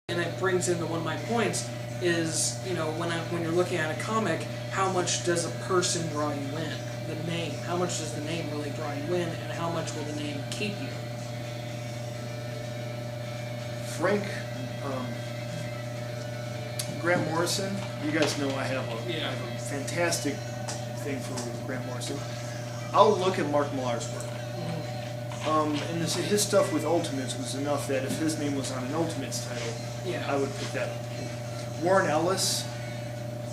And it brings into one of my points is, when you're looking at a comic, how much does a person draw you in? The name. How much does the name really draw you in, and how much will the name keep you? Frank, Grant Morrison, you guys know I have a fantastic thing for Grant Morrison. I'll look at Mark Millar's work. And his stuff with Ultimates was enough that if his name was on an Ultimates title, I would pick that up. Warren Ellis,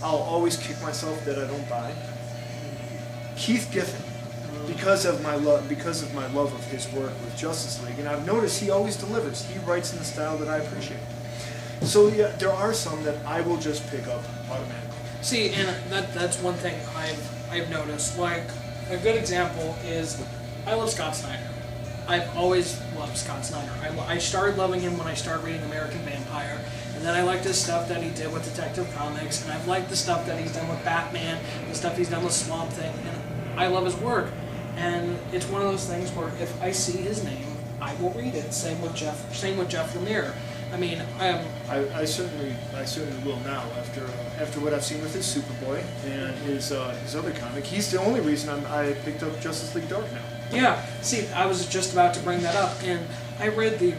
I'll always kick myself that I don't buy. Keith Giffen, because of my love of his work with Justice League, and I've noticed he always delivers. He writes in the style that I appreciate. So yeah, there are some that I will just pick up automatically. See, and that's one thing I've noticed. Like, a good example is I love Scott Snyder. I've always loved Scott Snyder. I started loving him when I started reading American Vampire, and then I liked his stuff that he did with Detective Comics, and I've liked the stuff that he's done with Batman, the stuff he's done with Swamp Thing, and I love his work. And it's one of those things where if I see his name, I will read it. Same with Jeff Lemire. I mean, I certainly will now after what I've seen with his Superboy and his other comic. He's the only reason I picked up Justice League Dark now. Yeah, see, I was just about to bring that up, and I read the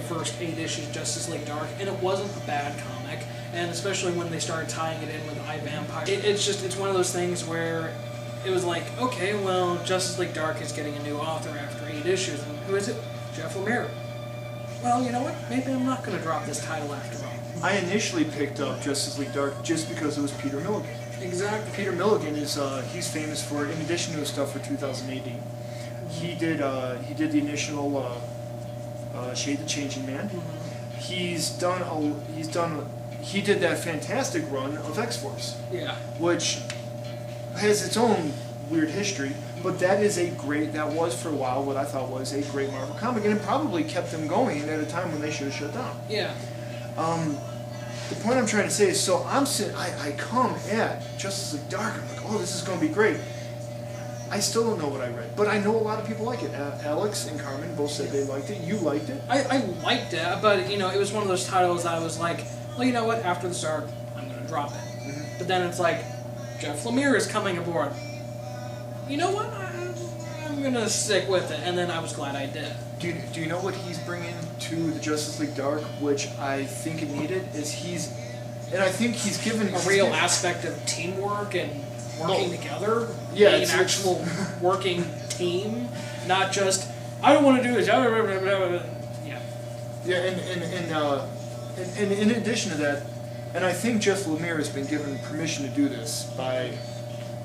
first 8 issues of Justice League Dark, and it wasn't a bad comic, and especially when they started tying it in with iVampire. It's one of those things where it was like, okay, well, Justice League Dark is getting a new author after 8 issues, and who is it? Jeff Lemire. Well, you know what? Maybe I'm not going to drop this title after all. I initially picked up Justice League Dark just because it was Peter Milligan. Exactly. Peter Milligan he's famous for, in addition to his stuff for 2000 AD, he did the initial Shade the Changing Man. Mm-hmm. He did that fantastic run of X-Force. Yeah. Which has its own weird history, but that was for a while what I thought was a great Marvel comic, and it probably kept them going at a time when they should have shut down. Yeah. The point I'm trying to say is, so I come at Justice League Dark, I'm like, oh, this is going to be great. I still don't know what I read, but I know a lot of people like it. Alex and Carmen both said they liked it. You liked it? I liked it, but it was one of those titles that I was like, well, you know what? After the start, I'm going to drop it. Mm-hmm. But then it's like, Jeff Lemire is coming aboard. You know what? I'm going to stick with it, and then I was glad I did. Do you know what he's bringing to the Justice League Dark, which I think it needed, I think he's given a real aspect of teamwork and working together, yeah, being an actual working team, not just, I don't want to do this, yeah. Yeah, and in addition to that, and I think Jeff Lemire has been given permission to do this by,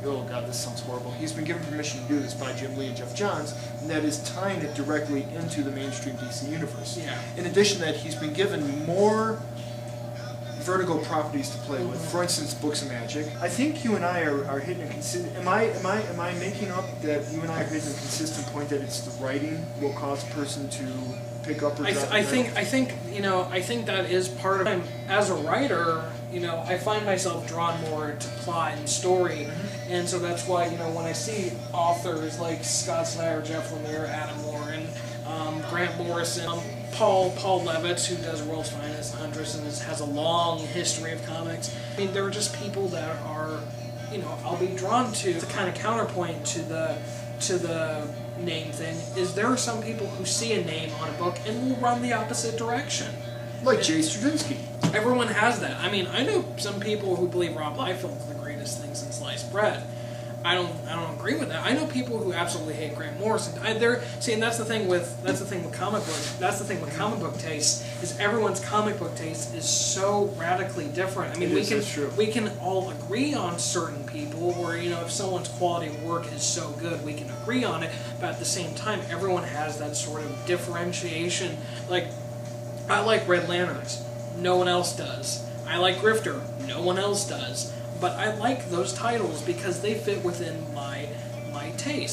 oh god, this sounds horrible, he's been given permission to do this by Jim Lee and Jeff Johns, and that is tying it directly into the mainstream DC universe. Yeah. In addition to that, he's been given more Vertigo properties to play with. For instance, Books of Magic. I think you and I are hitting a consistent. Am I making up that you and I are hitting a consistent point that it's the writing will cause a person to pick up or drop? I think that is part of it. As a writer, I find myself drawn more to plot and story, and so that's why when I see authors like Scott Snyder, Jeff Lemire, Adam Warren, Grant Morrison, Paul Levitz, who does World's Finest, Huntress, and has a long history of comics. I mean, there are just people that are, I'll be drawn to. The kind of counterpoint to the name thing is there are some people who see a name on a book and will run the opposite direction. Like Jay Straczynski. Everyone has that. I mean, I know some people who believe Rob Liefeld is the greatest thing since sliced bread. I don't agree with that. I know people who absolutely hate Grant Morrison. And that's the thing with comic books. That's the thing with comic book taste is everyone's comic book taste is so radically different. I mean, we can all agree on certain people, or if someone's quality of work is so good, we can agree on it. But at the same time, everyone has that sort of differentiation. Like, I like Red Lanterns. No one else does. I like Grifter. No one else does. But I like those titles because they fit within my taste.